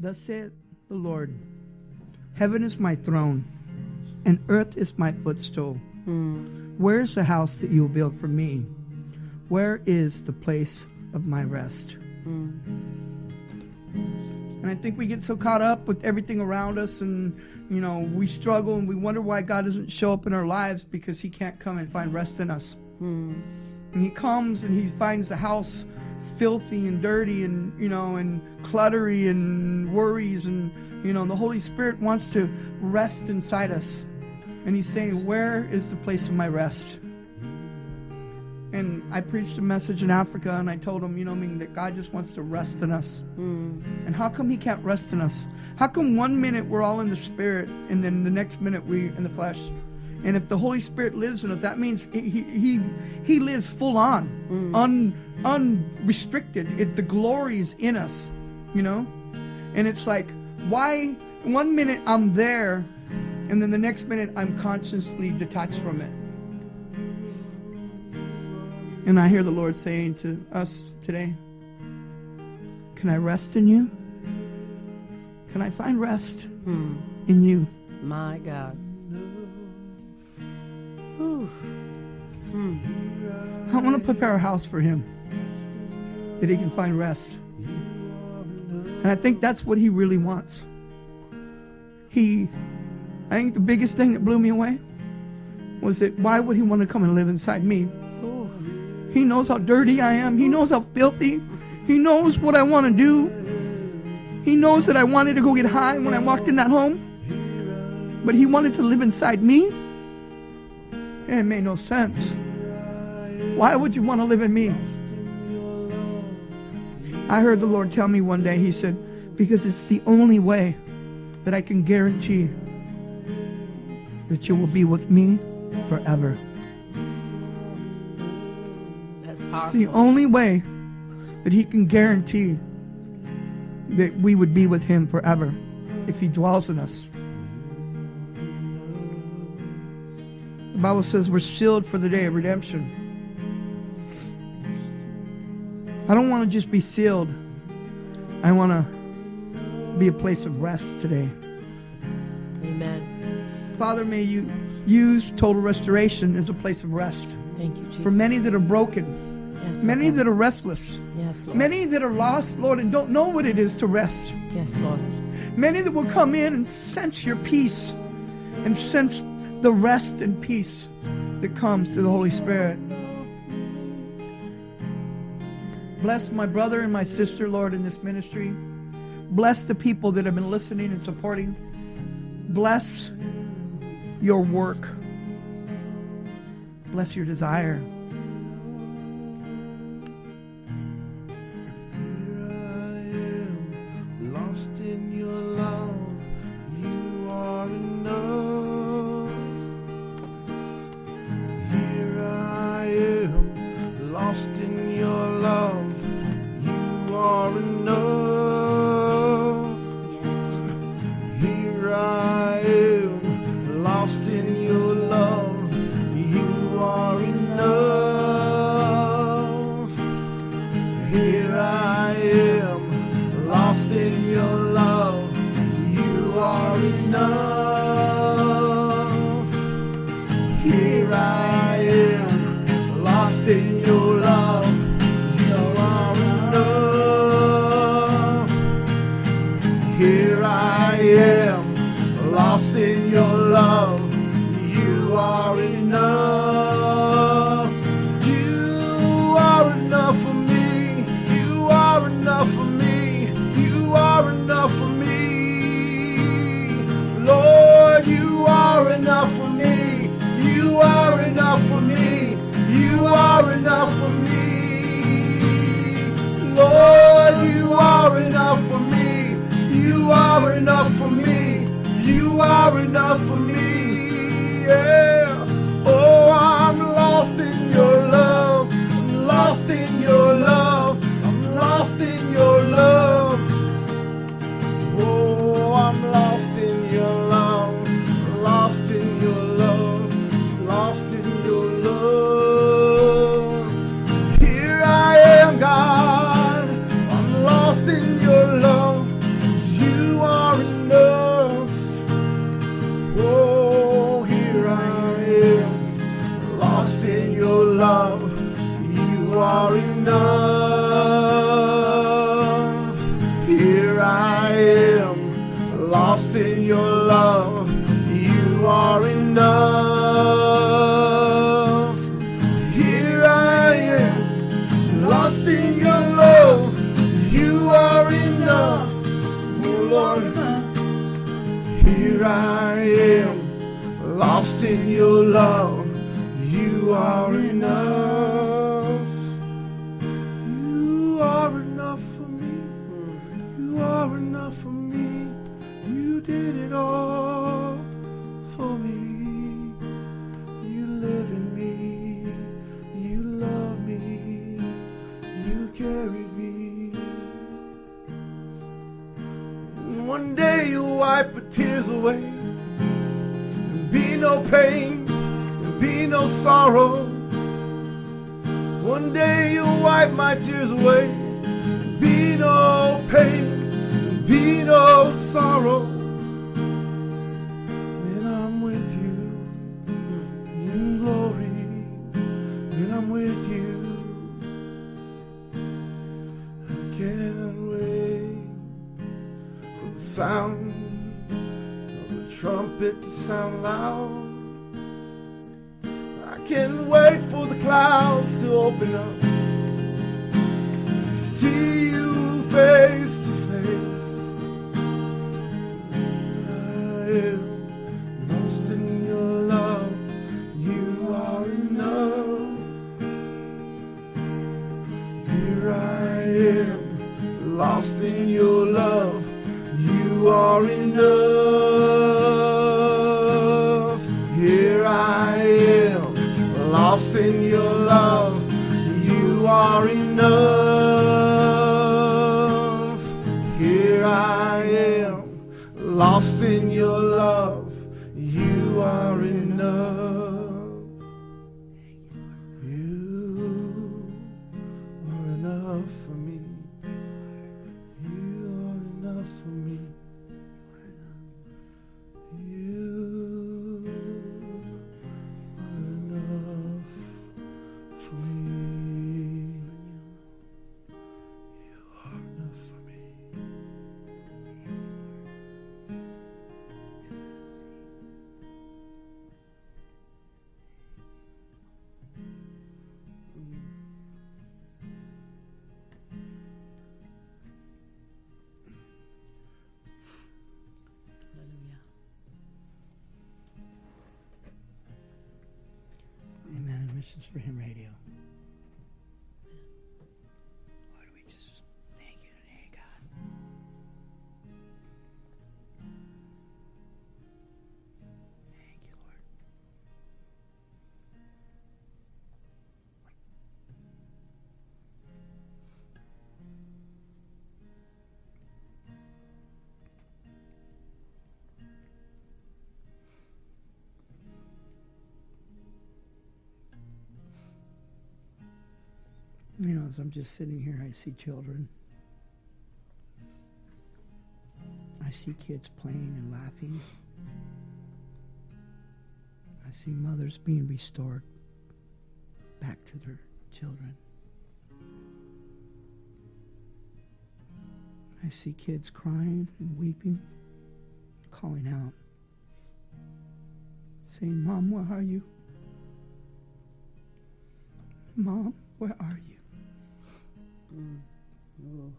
Thus saith the Lord, heaven is my throne, and earth is my footstool. Where is the house that you will build for me? Where is the place of my rest? And I think we get so caught up with everything around us, and we struggle and we wonder why God doesn't show up in our lives, because he can't come and find rest in us. And he comes and he finds the house filthy and dirty and and cluttery and worries, and the Holy Spirit wants to rest inside us, and he's saying, where is the place of my rest? And I preached a message in Africa, and I told them, that God just wants to rest in us. And how come he can't rest in us? How come one minute we're all in the Spirit, and then the next minute we're in the flesh? And if the Holy Spirit lives in us, that means he lives full on, unrestricted. The glory is in us, And it's like, why one minute I'm there, and then the next minute I'm consciously detached from it? And I hear the Lord saying to us today, can I rest in you? Can I find rest in you? My God. I want to prepare a house for him, that he can find rest. And I think that's what he really wants. I think the biggest thing that blew me away was that why would he want to come and live inside me? He knows how dirty I am. He knows how filthy. He knows what I want to do. He knows that I wanted to go get high when I walked in that home. But he wanted to live inside me? And it made no sense. Why would you want to live in me? I heard the Lord tell me one day, he said, because it's the only way that I can guarantee that you will be with me forever. It's the only way that he can guarantee that we would be with him forever, if he dwells in us. The Bible says we're sealed for the day of redemption. I don't want to just be sealed. I want to be a place of rest today. Amen. Father, may you use total restoration as a place of rest. Thank you, Jesus. For many that are broken. Yes, many that are restless. Yes, Lord. Many that are lost, Lord, and don't know what it is to rest. Yes, Lord. Many that will come in and sense your peace and sense the rest and peace that comes through the Holy Spirit. Bless my brother and my sister, Lord, in this ministry. Bless the people that have been listening and supporting. Bless your work. Bless your desire. Lost in your love, 'cause you lost in your love. You are enough. Here I am, lost in your love. You are enough. Oh Lord, here I am, lost in your love. You are enough. You are enough for me. You are enough for me. You did it all for me. You live in me. You love me. You carried me. One day you'll wipe the tears away. There'll be no pain. There'll be no sorrow. One day you'll wipe my tears away. There'll be no pain. There'll be no sorrow. When I'm with you in glory. When I'm with you, I can't wait for the sound of the trumpet to sound loud. I can't wait for the clouds to open up. See you face to face. I am lost in your love. You are enough. Here I am, lost in your love. You are enough. Here I am, lost in your love. You are enough. Here I am, lost in your love. You are enough. You are enough for me. You are enough for me. You are enough for me. You are enough for me. Hallelujah. Amen. Missions for Him Radio. Lord, we just thank you today, God. Thank you, Lord. You know, as I'm just sitting here, I see children. I see kids playing and laughing. I see mothers being restored back to their children. I see kids crying and weeping, calling out, saying, "Mom, where are you? Mom, where are you?" Oh.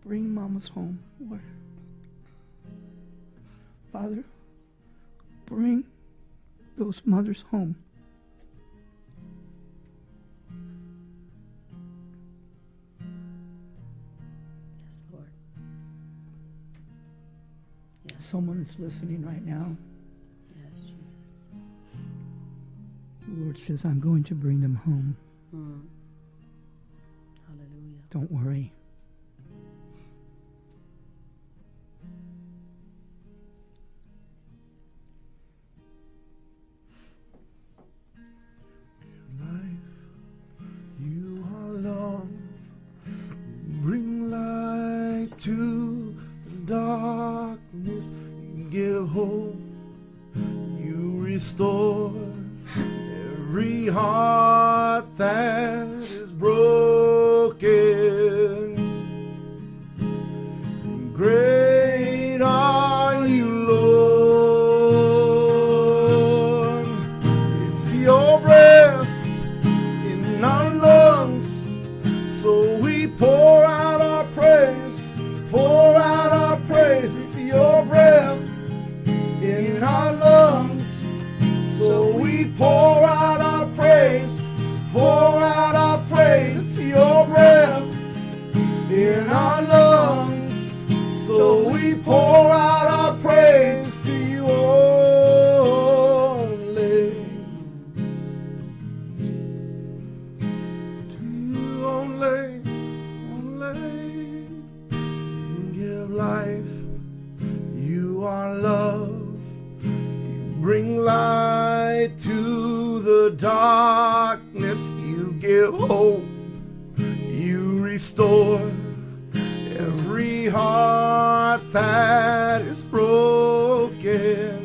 Bring mamas home, Lord. Father, bring those mothers home. Yes, Lord. Yes. Someone is listening right now. Yes, Jesus. The Lord says, I'm going to bring them home. Hallelujah. Don't worry. You are love, bring light to the darkness, you give hope, you restore every heart that is broken. darkness, you give hope. You restore every heart that is broken.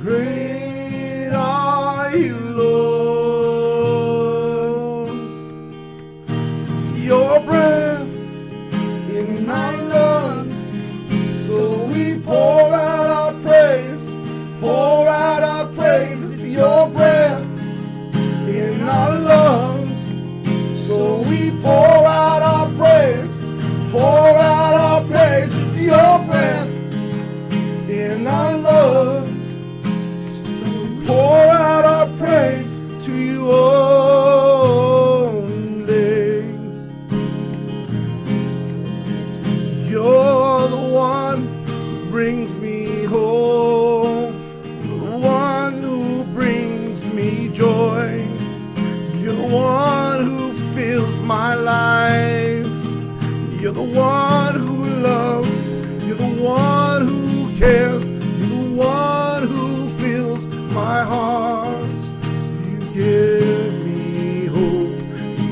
Great are you, Lord. It's your breath in our lungs, so we pour out our praise, pour out our praise. It's your breath in our lungs, so we pour out our praise, pour out our praise. It's your breath in our lungs, so we pour out our praise to you only. You're the one who brings me home, the one who brings me joy. You're the one who fills my life. You're the one who loves. You're the one who cares. You're the one who fills my heart. You give me hope.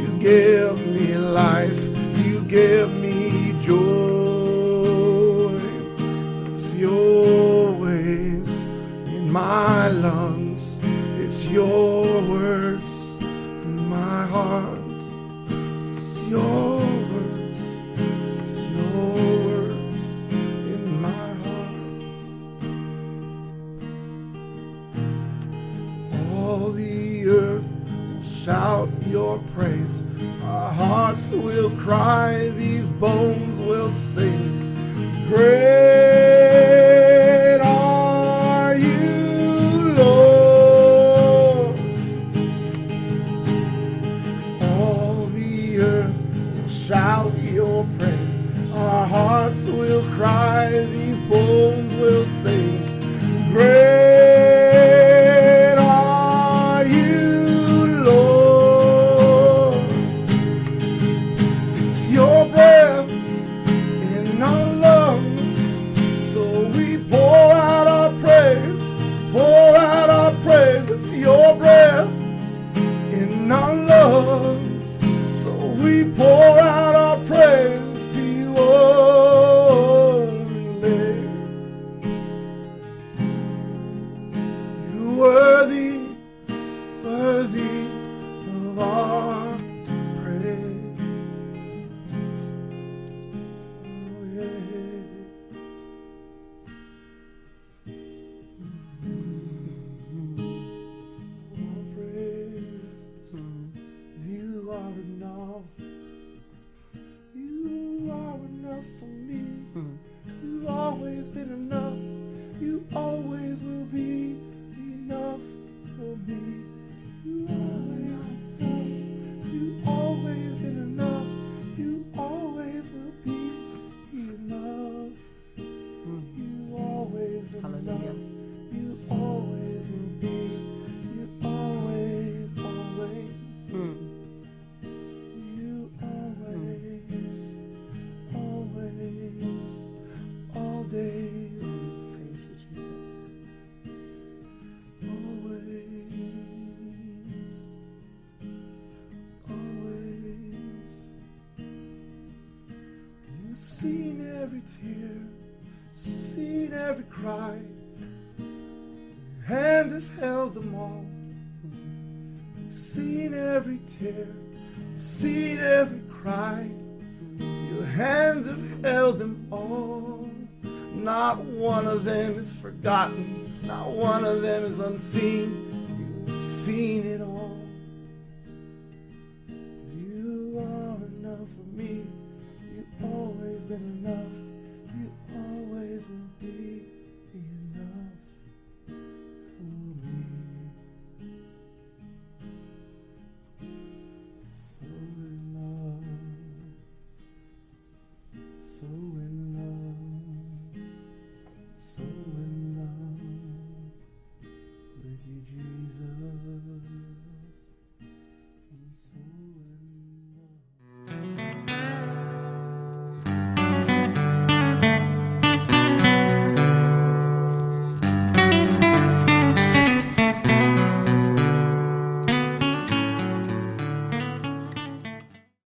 You give me life. You give me joy. It's your ways in my lungs. It's your words in my heart. It's your words. It's your words in my heart. All the earth will shout your praise. Our hearts will cry. These bones will sing. Great are you, Lord. All the earth will shout your praise. Our hearts will cry. These bones will sing. Great are you, Lord. It's your breath in our lungs, so we pour out our praise, pour out our praise. It's your breath in our lungs, so we pour out our praise to you only. You're worthy, worthy of our praise. Oh, yeah. Our praise. You are enough. You are enough for me. You've always been enough. You always will be enough for me. You always enough. You always been enough. You always will be enough. You always been Hallelujah. enough. You always will be. You always, always. You always, always, all days, Praise you, Jesus. always, always. You've seen every tear, seen every cry. Your hand has held them all. You've seen every tear, seen every cry. Your hands have held them all. Not one of them is forgotten. Not one of them is unseen. You've seen it all. You are enough for me. You've always been enough. You always will be